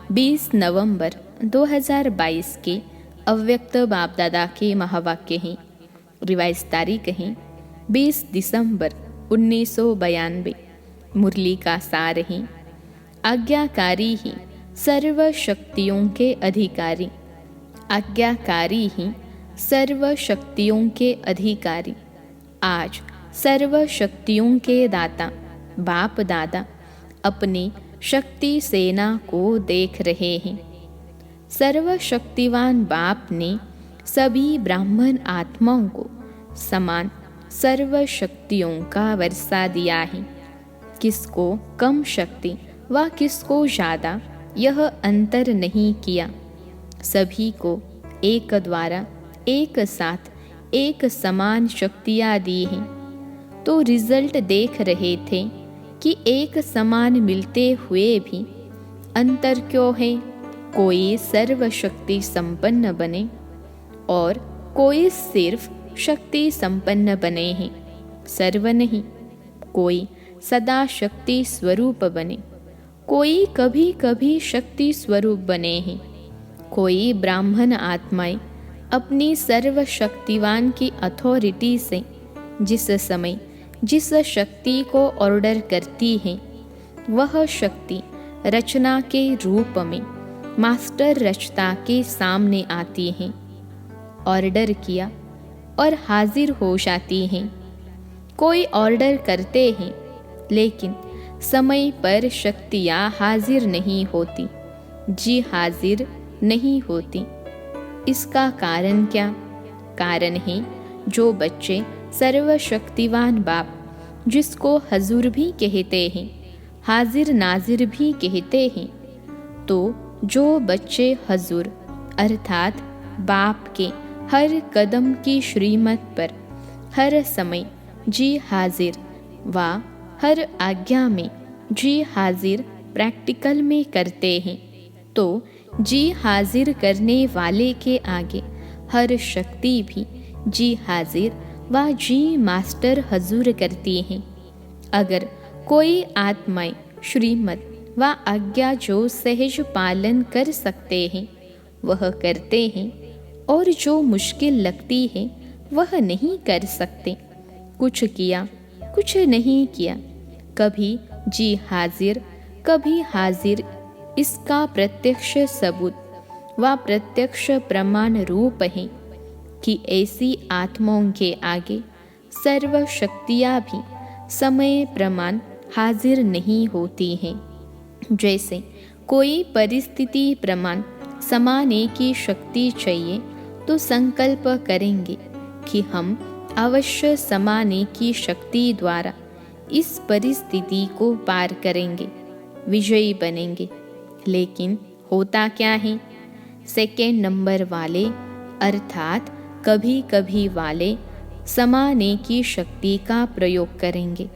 20 नवंबर 2022 के अव्यक्त बाप दादा के महावाक्य हैं। रिवाइज तारीख है 20 दिसंबर 1992। मुरली का सार है, आज्ञाकारी ही सर्व शक्तियों के अधिकारी। आज्ञाकारी ही सर्व शक्तियों के अधिकारी। आज सर्व शक्तियों के दाता बाप दादा अपनी शक्ति सेना को देख रहे हैं। सर्वशक्तिवान बाप ने सभी ब्राह्मण आत्माओं को समान सर्व शक्तियों का वर्षा दिया है। किसको कम शक्ति व किसको ज़्यादा, यह अंतर नहीं किया। सभी को एक द्वारा एक साथ एक समान शक्तियाँ दी हैं। तो रिजल्ट देख रहे थे कि एक समान मिलते हुए भी अंतर क्यों है। कोई सर्वशक्ति संपन्न बने और कोई सिर्फ शक्ति संपन्न बने हैं, सर्व नहीं। कोई सदा शक्ति स्वरूप बने, कोई कभी कभी शक्ति स्वरूप बने हैं। कोई ब्राह्मण आत्माएं अपनी सर्वशक्तिवान की अथॉरिटी से जिस समय जिस शक्ति को ऑर्डर करती है, वह शक्ति रचना के रूप में मास्टर रचता के सामने आती है। ऑर्डर किया और हाजिर हो जाती हैं। कोई ऑर्डर करते हैं लेकिन समय पर शक्तियाँ हाजिर नहीं होती, जी हाजिर नहीं होती। इसका कारण क्या? कारण है जो बच्चे सर्वशक्तिवान बाप, जिसको हजूर भी कहते हैं, हाजिर नाजिर भी कहते हैं, तो जो बच्चे हजूर अर्थात बाप के हर कदम की श्रीमत पर हर समय जी हाजिर व हर आज्ञा में जी हाजिर प्रैक्टिकल में करते हैं, तो जी हाजिर करने वाले के आगे हर शक्ति भी जी हाजिर व जी मास्टर हजूर करती हैं। अगर कोई आत्माएं श्रीमत व आज्ञा जो सहज पालन कर सकते हैं वह करते हैं, और जो मुश्किल लगती है वह नहीं कर सकते। कुछ किया कुछ नहीं किया, कभी जी हाजिर कभी हाजिर, इसका प्रत्यक्ष सबूत व प्रत्यक्ष प्रमाण रूप है कि ऐसी आत्माओं के आगे सर्व शक्तियाँ भी समय प्रमाण हाजिर नहीं होती हैं। जैसे कोई परिस्थिति प्रमाण समाने की शक्ति चाहिए तो संकल्प करेंगे कि हम अवश्य समाने की शक्ति द्वारा इस परिस्थिति को पार करेंगे, विजयी बनेंगे। लेकिन होता क्या है? सेकेंड नंबर वाले अर्थात कभी कभी वाले समाने की शक्ति का प्रयोग करेंगे।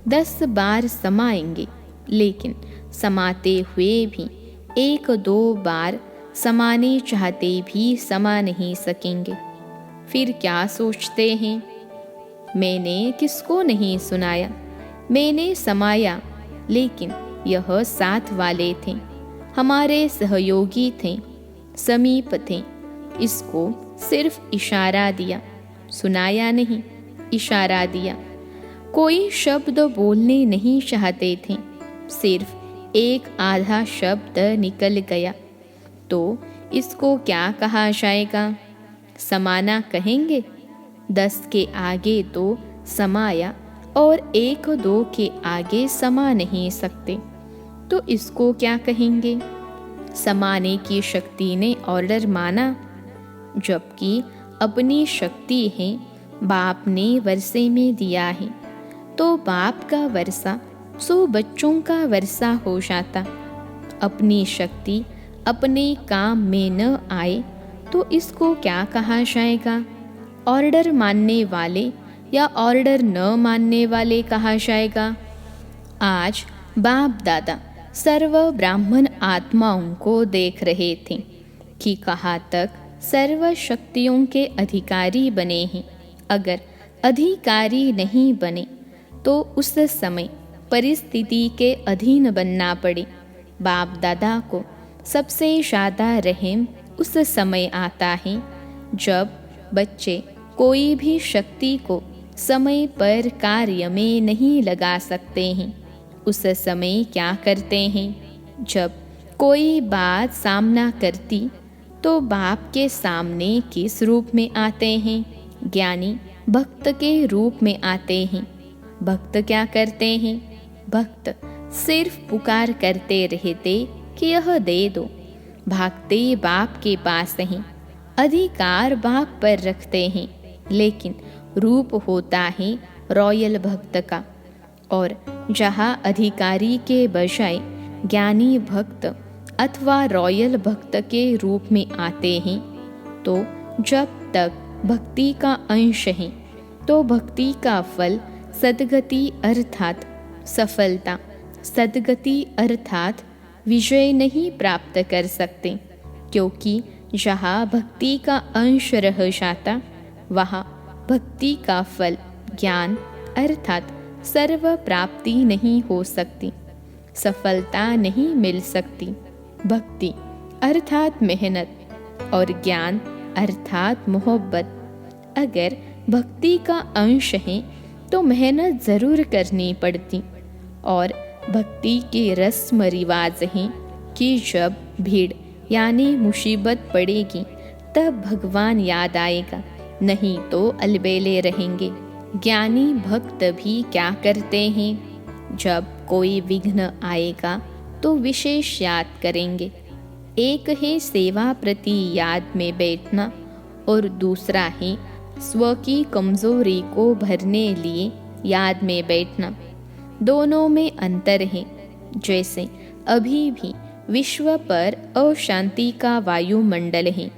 10 बार समाएंगे, लेकिन समाते हुए भी 1-2 बार समाने चाहते भी समा नहीं सकेंगे। फिर क्या सोचते हैं? मैंने किसको नहीं सुनाया, मैंने समाया, लेकिन यह साथ वाले थे, हमारे सहयोगी थे, समीप थे। इसको सिर्फ इशारा दिया, सुनाया नहीं, इशारा दिया। कोई शब्द बोलने नहीं चाहते थे, सिर्फ एक आधा शब्द निकल गया, तो इसको क्या कहा जाएगा? समाना कहेंगे। 10 के आगे तो समाया और 1-2 के आगे समा नहीं सकते, तो इसको क्या कहेंगे? समाने की शक्ति ने ऑर्डर माना, जबकि अपनी शक्ति है बाप ने वर्षे में दिया है, तो बाप का वर्षा 100 बच्चों का वर्षा हो जाता। अपनी शक्ति अपने काम में न आए तो इसको क्या कहा जाएगा? ऑर्डर मानने वाले या ऑर्डर न मानने वाले कहा जाएगा। आज बाप दादा सर्व ब्राह्मण आत्माओं को देख रहे थे कि कहाँ तक सर्व शक्तियों के अधिकारी बने हैं। अगर अधिकारी नहीं बने तो उस समय परिस्थिति के अधीन बनना पड़े। बाप दादा को सबसे ज़्यादा रहम उस समय आता है जब बच्चे कोई भी शक्ति को समय पर कार्य में नहीं लगा सकते हैं। उस समय क्या करते हैं? जब कोई बात सामना करती तो बाप के सामने किस रूप में आते हैं? ज्ञानी भक्त के रूप में आते हैं। भक्त क्या करते हैं? भक्त सिर्फ पुकार करते रहते कि यह दे दो। भागते बाप के पास हैं, अधिकार बाप पर रखते हैं, लेकिन रूप होता है रॉयल भक्त का। और जहाँ अधिकारी के बजाय ज्ञानी भक्त अथवा रॉयल भक्त के रूप में आते हैं, तो जब तक भक्ति का अंश है तो भक्ति का फल सद्गति अर्थात सफलता, सद्गति अर्थात विजय नहीं प्राप्त कर सकते, क्योंकि जहाँ भक्ति का अंश रह जाता वहाँ भक्ति का फल ज्ञान अर्थात सर्व प्राप्ति नहीं हो सकती, सफलता नहीं मिल सकती। भक्ति अर्थात मेहनत और ज्ञान अर्थात मोहब्बत। अगर भक्ति का अंश है तो मेहनत ज़रूर करनी पड़ती। और भक्ति के रस्म रिवाज हैं कि जब भीड़ यानी मुसीबत पड़ेगी तब भगवान याद आएगा, नहीं तो अलबेले रहेंगे। ज्ञानी भक्त भी क्या करते हैं? जब कोई विघ्न आएगा तो विशेष याद करेंगे। एक है सेवा प्रति याद में बैठना और दूसरा है स्व की कमजोरी को भरने लिए याद में बैठना। दोनों में अंतर है। जैसे अभी भी विश्व पर अशांति का वायुमंडल है,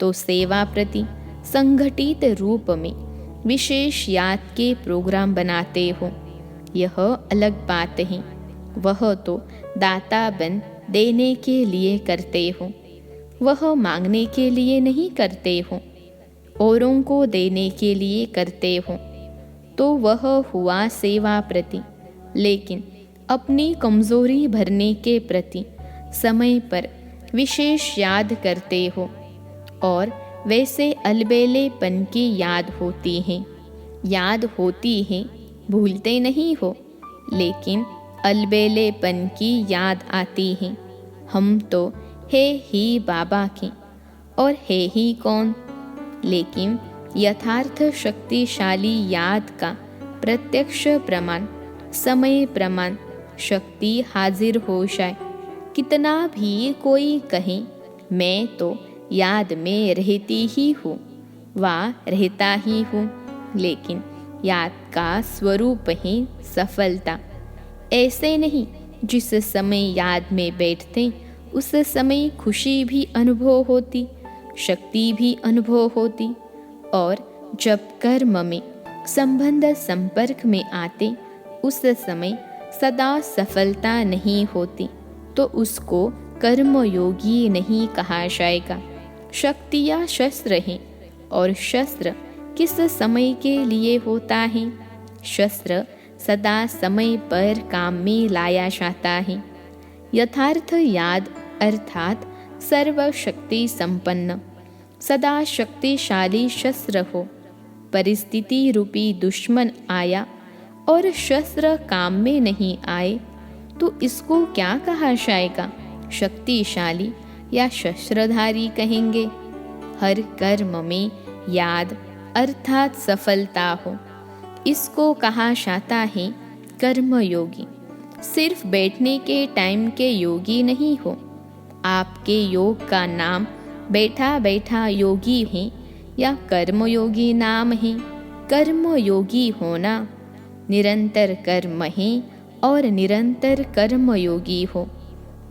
तो सेवा प्रति संगठित रूप में विशेष याद के प्रोग्राम बनाते हो, यह अलग बात है। वह तो दाता बन देने के लिए करते हो, वह मांगने के लिए नहीं करते हो, औरों को देने के लिए करते हो, तो वह हुआ सेवा प्रति। लेकिन अपनी कमजोरी भरने के प्रति समय पर विशेष याद करते हो, और वैसे अलबेलेपन की याद होती है। याद होती है, भूलते नहीं हो, लेकिन अलबेलेपन की याद आती है। हम तो है ही बाबा के, और है ही कौन? लेकिन यथार्थ शक्तिशाली याद का प्रत्यक्ष प्रमाण, समय प्रमाण, शक्ति हाजिर हो जाए। कितना भी कोई कहे मैं तो याद में रहती ही हूँ वा रहता ही हूँ, लेकिन याद का स्वरूप है सफलता। ऐसे नहीं जिस समय याद में बैठते उस समय खुशी भी अनुभव होती, शक्ति भी अनुभव होती, और जब कर्म में संबंध संपर्क में आते उस समय सदा सफलता नहीं होती, तो उसको कर्मयोगी नहीं कहा जाएगा। शक्तियाँ शस्त्र हैं, और शस्त्र किस समय के लिए होता है? शस्त्र सदा समय पर काम में लाया जाता है। यथार्थ याद अर्थात सर्वशक्ति संपन्न सदा शक्तिशाली शस्त्र हो। परिस्थिति रूपी दुश्मन आया और शस्त्र काम में नहीं आए, तो इसको क्या कहा जाएगा? शक्तिशाली या शस्त्रधारी कहेंगे। हर कर्म में याद अर्थात सफलता हो, इसको कहा जाता है कर्मयोगी। सिर्फ बैठने के टाइम के योगी नहीं हो। आपके योग का नाम बैठा बैठा योगी है या कर्मयोगी नाम है? कर्मयोगी होना निरंतर कर्म है और निरंतर कर्मयोगी हो।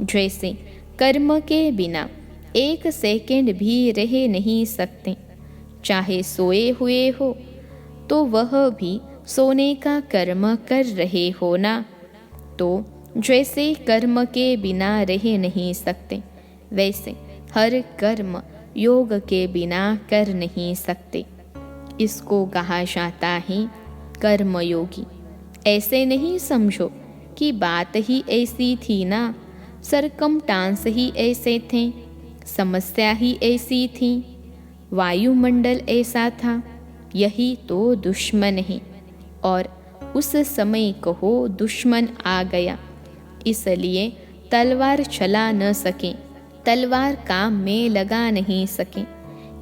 जैसे कर्म के बिना एक सेकंड भी रह नहीं सकते, चाहे सोए हुए हो तो वह भी सोने का कर्म कर रहे हो ना। तो जैसे कर्म के बिना रह नहीं सकते, वैसे हर कर्म योग के बिना कर नहीं सकते। इसको कहा जाता है कर्मयोगी। ऐसे नहीं समझो कि बात ही ऐसी थी ना, सरकमटांस ही ऐसे थे, समस्या ही ऐसी थी, वायुमंडल ऐसा था, यही तो दुश्मन है। और उस समय कहो दुश्मन आ गया, इसलिए तलवार चला न सके, तलवार काम में लगा नहीं सके,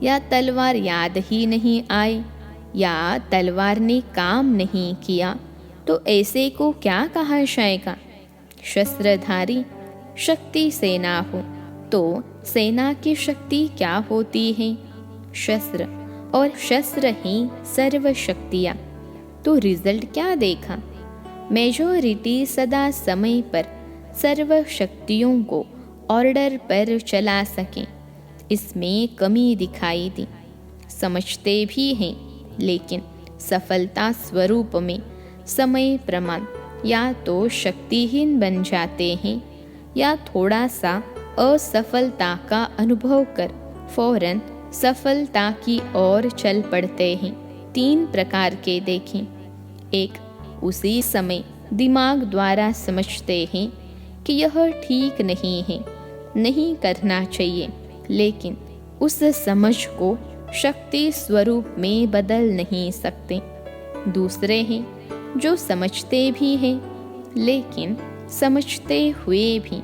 या तलवार याद ही नहीं आए, या तलवार ने काम नहीं किया, तो ऐसे को क्या कहा जाएगा। शस्त्रधारी शक्ति सेना हो तो सेना की शक्ति क्या होती है। शस्त्र और शस्त्र ही सर्व शक्तियाँ। तो रिजल्ट क्या देखा। मेजॉरिटी सदा समय पर सर्व शक्तियों को ऑर्डर पर चला सके, इसमें कमी दिखाई दी। समझते भी हैं, लेकिन सफलता स्वरूप में समय प्रमाण या तो शक्तिहीन बन जाते हैं, या थोड़ा सा असफलता का अनुभव कर फौरन सफलता की ओर चल पड़ते हैं। 3 प्रकार के देखें। एक, उसी समय दिमाग द्वारा समझते हैं कि यह ठीक नहीं है, नहीं करना चाहिए, लेकिन उस समझ को शक्ति स्वरूप में बदल नहीं सकते। दूसरे हैं जो समझते भी हैं, लेकिन समझते हुए भी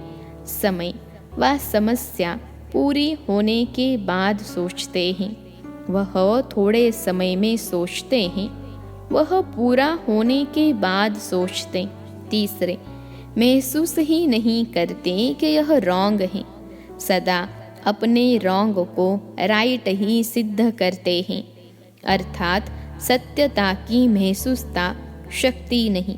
समय व समस्या पूरी होने के बाद सोचते हैं। वह थोड़े समय में सोचते हैं, वह पूरा होने के बाद सोचते। तीसरे, महसूस ही नहीं करते कि यह रॉन्ग है, सदा अपने रॉन्ग को राइट ही सिद्ध करते हैं, अर्थात सत्यता की महसूसता शक्ति नहीं।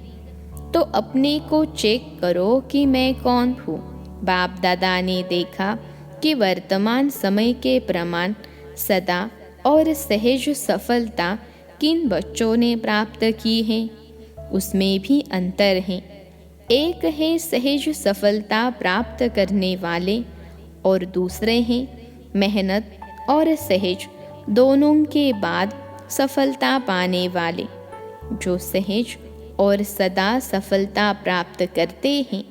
तो अपने को चेक करो कि मैं कौन हूँ। बाप दादा ने देखा कि वर्तमान समय के प्रमाण सदा और सहज सफलता किन बच्चों ने प्राप्त की है, उसमें भी अंतर है। एक है सहज सफलता प्राप्त करने वाले, और दूसरे हैं मेहनत और सहज दोनों के बाद सफलता पाने वाले। जो सहज और सदा सफलता प्राप्त करते हैं,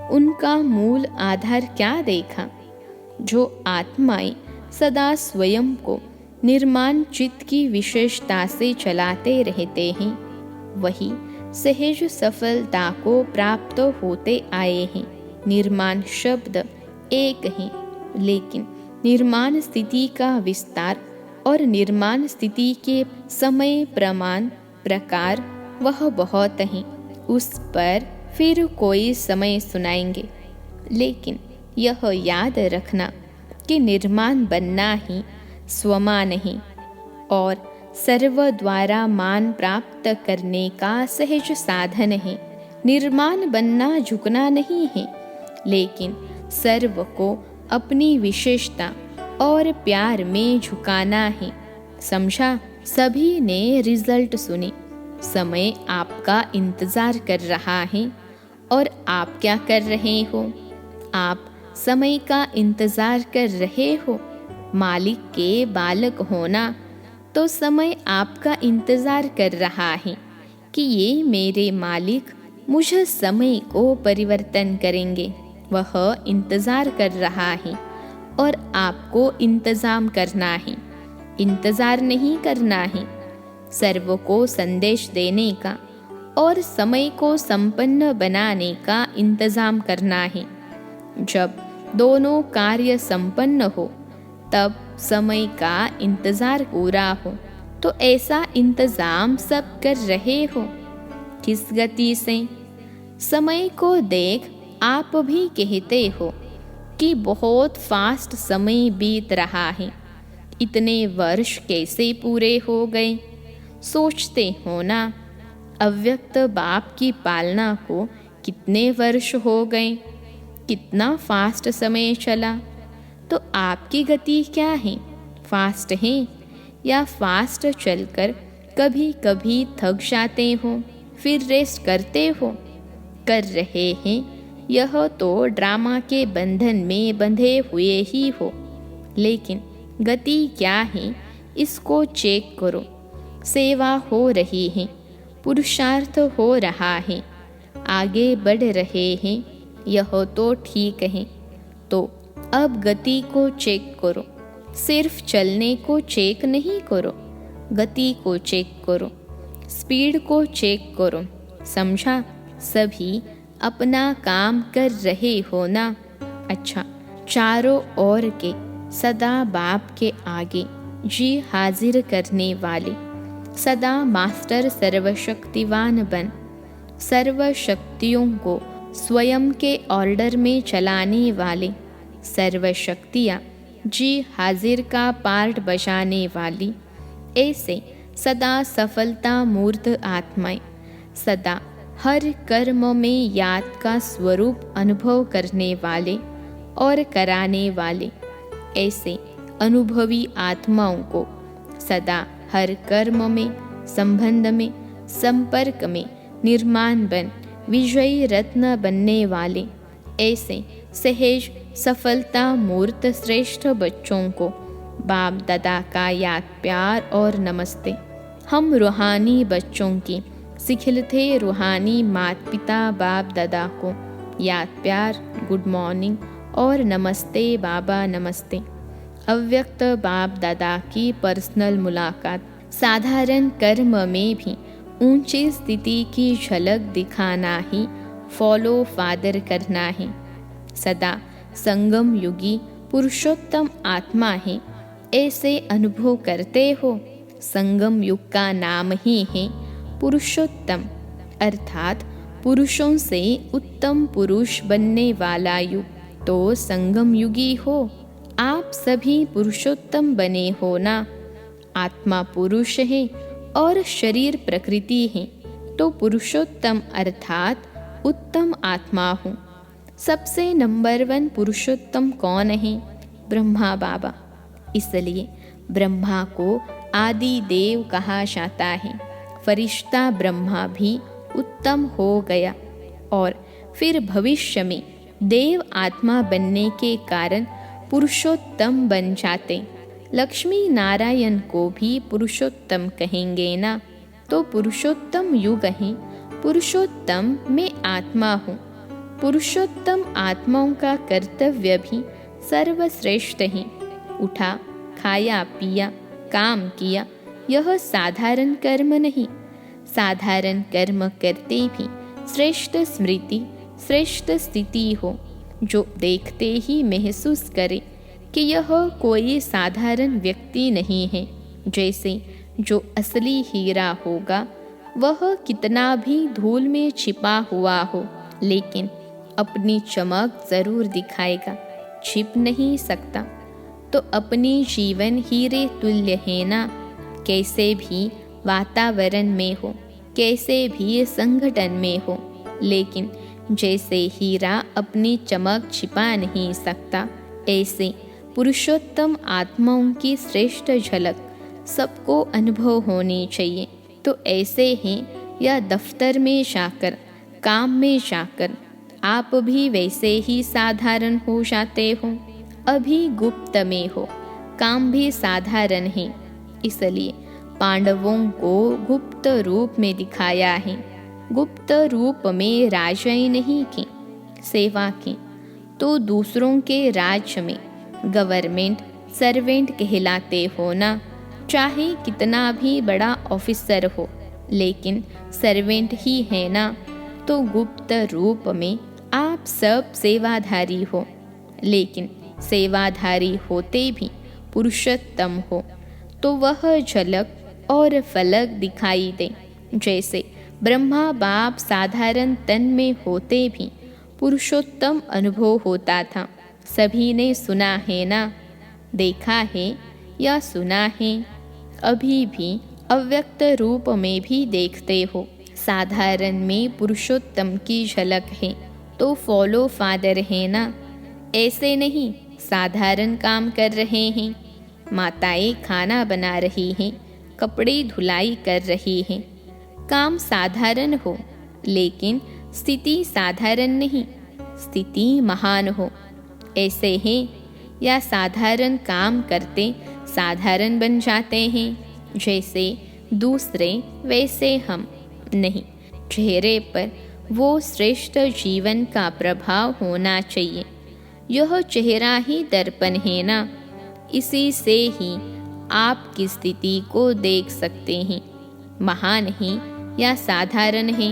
उनका मूल आधार क्या देखा। जो आत्माएं सदा स्वयं को निर्माण चित्त की विशेषता से चलाते रहते हैं, वही सहज सफलता को प्राप्त होते आए हैं। निर्माण शब्द एक है, लेकिन निर्माण स्थिति का विस्तार और निर्माण स्थिति के समय प्रमाण प्रकार वह बहुत हैं। उस पर फिर कोई समय सुनाएंगे, लेकिन यह याद रखना कि निर्माण बनना ही स्वमान है और सर्व द्वारा मान प्राप्त करने का सहज साधन है। निर्माण बनना झुकना नहीं है, लेकिन सर्व को अपनी विशेषता और प्यार में झुकाना है। समझा। सभी ने रिजल्ट सुने। समय आपका इंतजार कर रहा है, और आप क्या कर रहे हो। आप समय का इंतजार कर रहे हो। मालिक के बालक होना तो समय आपका इंतजार कर रहा है कि ये मेरे मालिक मुझ समय को परिवर्तन करेंगे। वह इंतजार कर रहा है और आपको इंतजाम करना है, इंतजार नहीं करना है। सर्व को संदेश देने का और समय को संपन्न बनाने का इंतजाम करना है। जब दोनों कार्य संपन्न हो, तब समय का इंतजार पूरा हो। तो ऐसा इंतजाम सब कर रहे हो। किस गति से? समय को देख आप भी कहते हो कि बहुत फास्ट समय बीत रहा है, इतने वर्ष कैसे पूरे हो गए। सोचते हो ना, अव्यक्त बाप की पालना को कितने वर्ष हो गए, कितना फास्ट समय चला। तो आपकी गति क्या है? फास्ट है या फास्ट चलकर कभी कभी थक जाते हो, फिर रेस्ट करते हो? कर रहे हैं यह तो ड्रामा के बंधन में बंधे हुए ही हो। लेकिन गति क्या है, इसको चेक करो। सेवा हो रही है, पुरुषार्थ हो रहा है, आगे बढ़ रहे हैं, यह तो ठीक है। तो अब गति को चेक करो, सिर्फ चलने को चेक नहीं करो, गति को चेक करो, स्पीड को चेक करो। समझा? सभी अपना काम कर रहे हो ना? अच्छा, चारों ओर के सदा बाप के आगे जी हाजिर करने वाले, सदा मास्टर सर्वशक्तिवान बन, सर्व शक्तियों को स्वयं के ऑर्डर में चलाने वाले, सर्व शक्तियाँ जी हाजिर का पार्ट बजाने वाली, ऐसे सदा सफलता मूर्त आत्माएं, सदा हर कर्म में याद का स्वरूप अनुभव करने वाले और कराने वाले, ऐसे अनुभवी आत्माओं को सदा हर कर्म में, संबंध में, संपर्क में निर्माण बन विजयी रत्न बनने वाले, ऐसे सहज सफलता मूर्त श्रेष्ठ बच्चों को बाप दादा का याद प्यार और नमस्ते। हम रूहानी बच्चों की सिखिलते रूहानी माता पिता बाप दादा को याद प्यार, गुड मॉर्निंग और नमस्ते बाबा नमस्ते। अव्यक्त बाप दादा की पर्सनल मुलाकात। साधारण कर्म में भी ऊंची स्थिति की झलक दिखाना ही फॉलो फादर करना है। सदा संगम युगी पुरुषोत्तम आत्मा है, ऐसे अनुभव करते हो। संगम युग का नाम ही है पुरुषोत्तम, अर्थात पुरुषों से उत्तम पुरुष बनने वाला युग। तो संगम युगी हो, आप सभी पुरुषोत्तम बने हो ना। आत्मा पुरुष है और शरीर प्रकृति है, तो पुरुषोत्तम अर्थात उत्तम आत्मा हूँ। सबसे नंबर 1 पुरुषोत्तम कौन है? ब्रह्मा बाबा। इसलिए ब्रह्मा को आदि देव कहा जाता है। फरिश्ता ब्रह्मा भी उत्तम हो गया और फिर भविष्य में देव आत्मा बनने के कारण पुरुषोत्तम बन जाते। लक्ष्मी नारायण को भी पुरुषोत्तम कहेंगे ना। तो पुरुषोत्तम युग है, पुरुषोत्तम में आत्मा हूँ। पुरुषोत्तम आत्माओं का कर्तव्य भी सर्वश्रेष्ठ है। उठा, खाया, पिया, काम किया, यह साधारण कर्म नहीं। साधारण कर्म करते भी श्रेष्ठ स्मृति, श्रेष्ठ स्थिति हो, जो देखते ही महसूस करे कि यह कोई साधारण व्यक्ति नहीं है। जैसे जो असली हीरा होगा वह कितना भी धूल में छिपा हुआ हो, लेकिन अपनी चमक जरूर दिखाएगा, छिप नहीं सकता। तो अपनी जीवन हीरे तुल्य है ना। कैसे भी वातावरण में हो, कैसे भी संगठन में हो, लेकिन जैसे हीरा अपनी चमक छिपा नहीं सकता, ऐसे पुरुषोत्तम आत्माओं की श्रेष्ठ झलक सबको अनुभव होनी चाहिए। तो ऐसे ही या दफ्तर में जाकर, काम में जाकर आप भी वैसे ही साधारण हो जाते हो। अभी गुप्त में हो, काम भी साधारण है, इसलिए पांडवों को गुप्त रूप में दिखाया है। गुप्त रूप में राजाई नहीं की, सेवा की। तो दूसरों के राज्य में गवर्नमेंट सर्वेंट कहलाते हो ना। चाहे कितना भी बड़ा ऑफिसर हो, लेकिन सर्वेंट ही है ना। तो गुप्त रूप में आप सब सेवाधारी हो, लेकिन सेवाधारी होते भी पुरुषोत्तम हो, तो वह झलक और फलक दिखाई दे। जैसे ब्रह्मा बाप साधारण तन में होते भी पुरुषोत्तम अनुभव होता था। सभी ने सुना है ना, देखा है या सुना है। अभी भी अव्यक्त रूप में भी देखते हो। साधारण में पुरुषोत्तम की झलक है, तो फॉलो फादर है ना। ऐसे नहीं साधारण काम कर रहे हैं, माताएं खाना बना रही हैं, कपड़े धुलाई कर रही हैं। काम साधारण हो, लेकिन स्थिति साधारण नहीं, स्थिति महान हो। ऐसे हैं या साधारण काम करते साधारण बन जाते हैं। जैसे दूसरे वैसे हम नहीं। चेहरे पर वो श्रेष्ठ जीवन का प्रभाव होना चाहिए। यह चेहरा ही दर्पण है ना, इसी से ही आपकी स्थिति को देख सकते हैं। महान है या साधारण है,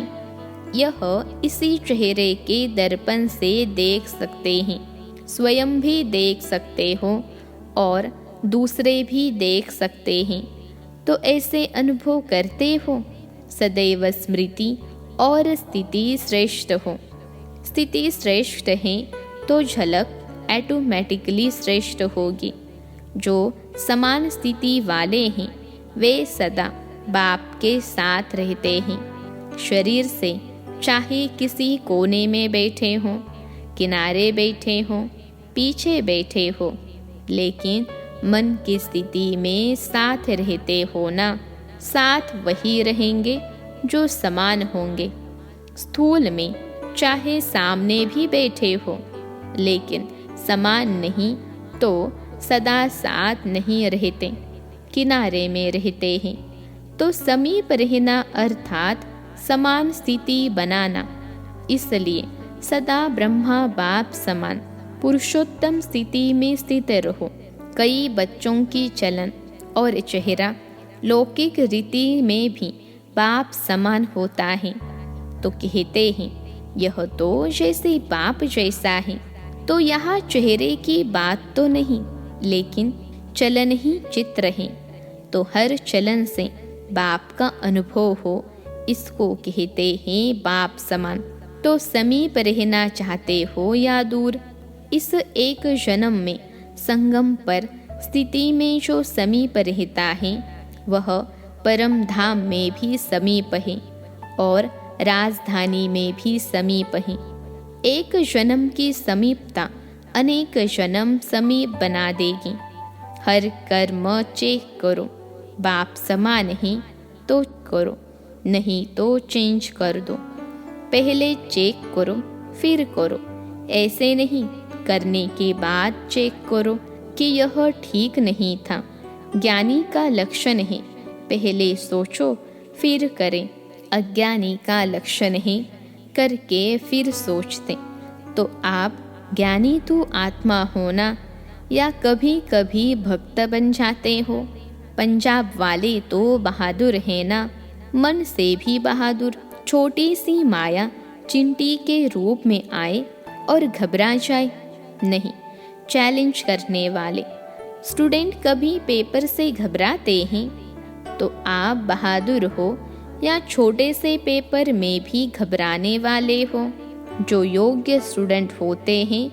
यह इसी चेहरे के दर्पण से देख सकते हैं। स्वयं भी देख सकते हो और दूसरे भी देख सकते हैं। तो ऐसे अनुभव करते हो। सदैव स्मृति और स्थिति श्रेष्ठ हो। स्थिति श्रेष्ठ है तो झलक ऑटोमेटिकली श्रेष्ठ होगी। जो समान स्थिति वाले हैं वे सदा बाप के साथ रहते हैं। शरीर से चाहे किसी कोने में बैठे हों, किनारे बैठे हों, पीछे बैठे हो, लेकिन मन की स्थिति में साथ रहते हो ना। साथ वही रहेंगे जो समान होंगे। स्थूल में चाहे सामने भी बैठे हो, लेकिन समान नहीं तो सदा साथ नहीं रहते, किनारे में रहते हैं। तो समीप रहना अर्थात समान स्थिति बनाना। इसलिए सदा ब्रह्मा बाप समान पुरुषोत्तम स्थिति में स्थित रहो। कई बच्चों की चलन और चेहरा लौकिक रीति में भी बाप समान होता है, तो कहते हैं यह तो जैसे बाप जैसा है। तो यहाँ चेहरे की बात तो नहीं, लेकिन चलन ही चित्र है। तो हर चलन से बाप का अनुभव हो, इसको कहते हैं बाप समान। तो समीप रहना चाहते हो या दूर, इस एक जन्म में संगम पर स्थिति में जो समीप रहता है वह परम धाम में भी समीप है और राजधानी में भी समीप है। एक जन्म की समीपता अनेक जन्म समीप बना देगी। हर कर्म चेक करो, बाप समान है तो करो, नहीं तो चेंज कर दो। पहले चेक करो फिर करो, ऐसे नहीं करने के बाद चेक करो कि यह ठीक नहीं था। ज्ञानी का लक्षण है पहले सोचो फिर करें, अज्ञानी का लक्षण है करके फिर सोचते। तो आप ज्ञानी तो आत्मा होना या कभी कभी भक्त बन जाते हो। पंजाब वाले तो बहादुर है ना, मन से भी बहादुर। छोटी सी माया चिंटी के रूप में आए और घबरा जाए नहीं। चैलेंज करने वाले स्टूडेंट कभी पेपर से घबराते हैं, तो आप बहादुर हो या छोटे से पेपर में भी घबराने वाले हो। जो योग्य स्टूडेंट होते हैं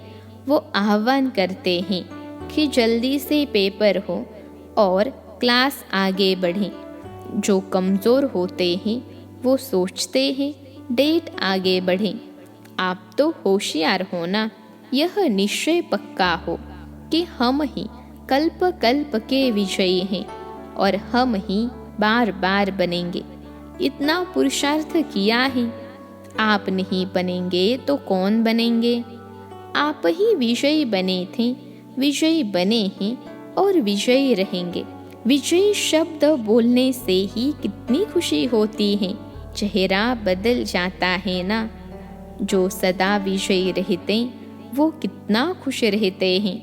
वो आह्वान करते हैं कि जल्दी से पेपर हो और क्लास आगे बढ़े। जो कमज़ोर होते हैं वो सोचते हैं डेट आगे बढ़े। आप तो होशियार हो ना, यह निश्चय पक्का हो कि हम ही कल्प कल्प के विजयी हैं और हम ही बार बार बनेंगे। इतना पुरुषार्थ किया है, आप नहीं बनेंगे तो कौन बनेंगे? आप ही विजयी बने थे, विजयी बने हैं और विजयी रहेंगे। विजयी शब्द बोलने से ही कितनी खुशी होती है, चेहरा बदल जाता है ना। जो सदा विजयी रहते वो कितना खुश रहते हैं।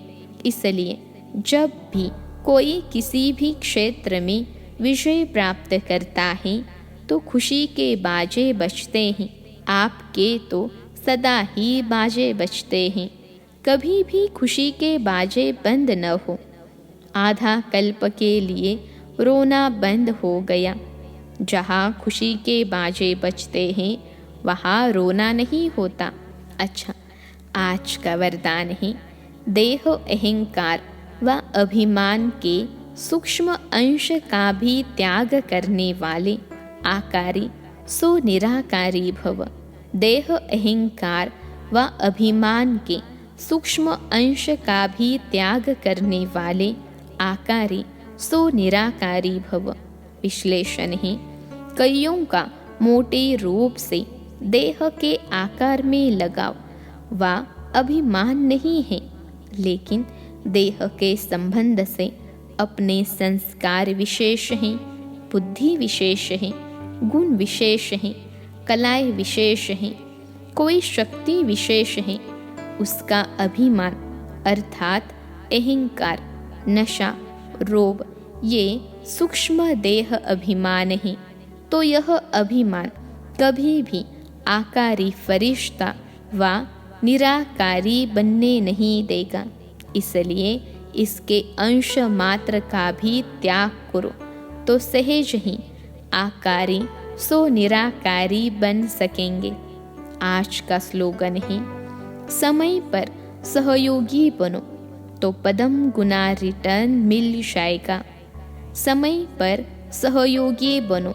इसलिए जब भी कोई किसी भी क्षेत्र में विजय प्राप्त करता है तो खुशी के बाजे बजते हैं। आपके तो सदा ही बाजे बजते हैं, कभी भी खुशी के बाजे बंद न हो। आधा कल्प के लिए रोना बंद हो गया। जहाँ खुशी के बाजे बजते हैं वहाँ रोना नहीं होता। अच्छा, आज का वरदान है देह अहंकार व अभिमान के सूक्ष्म अंश का भी त्याग करने वाले आकारी सो निराकारी भव। देह अहंकार व अभिमान के सूक्ष्म अंश का भी त्याग करने वाले आकारी सो निराकारी भव। विश्लेषण है, कईयों का मोटे रूप से देह के आकार में लगाव व अभिमान नहीं है, लेकिन देह के संबंध से अपने संस्कार विशेष हैं, बुद्धि विशेष है, गुण विशेष हैं, कलाएं विशेष हैं, कोई शक्ति विशेष है, उसका अभिमान अर्थात अहंकार, नशा, रोब ये सूक्ष्म देह अभिमान है, तो यह अभिमान कभी भी आकारी फरिश्ता व निराकारी बनने नहीं देगा। इसलिए इसके अंश मात्र का भी त्याग करो तो सहज ही आकारी सो निराकारी बन सकेंगे। आज का स्लोगन है, समय पर सहयोगी बनो तो पदम गुना रिटर्न मिल जाएगा। समय पर सहयोगी बनो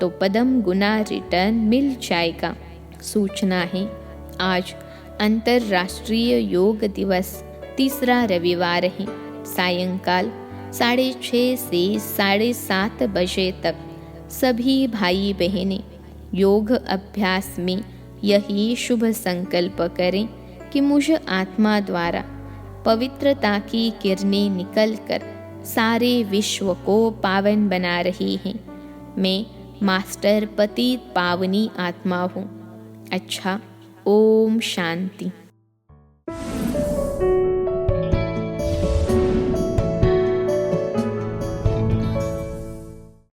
तो पदम गुना रिटर्न मिल जाएगा। सूचना है, आज अंतर्राष्ट्रीय योग दिवस तीसरा रविवार है। सायंकाल 6:30 से 7:30 बजे तक सभी भाई बहनें योग अभ्यास में यही शुभ संकल्प करें कि मुझ आत्मा द्वारा पवित्रता की किरणें निकलकर सारे विश्व को पावन बना रही हैं। मैं मास्टर पतित पावनी आत्मा हूँ। अच्छा, ओम शांति।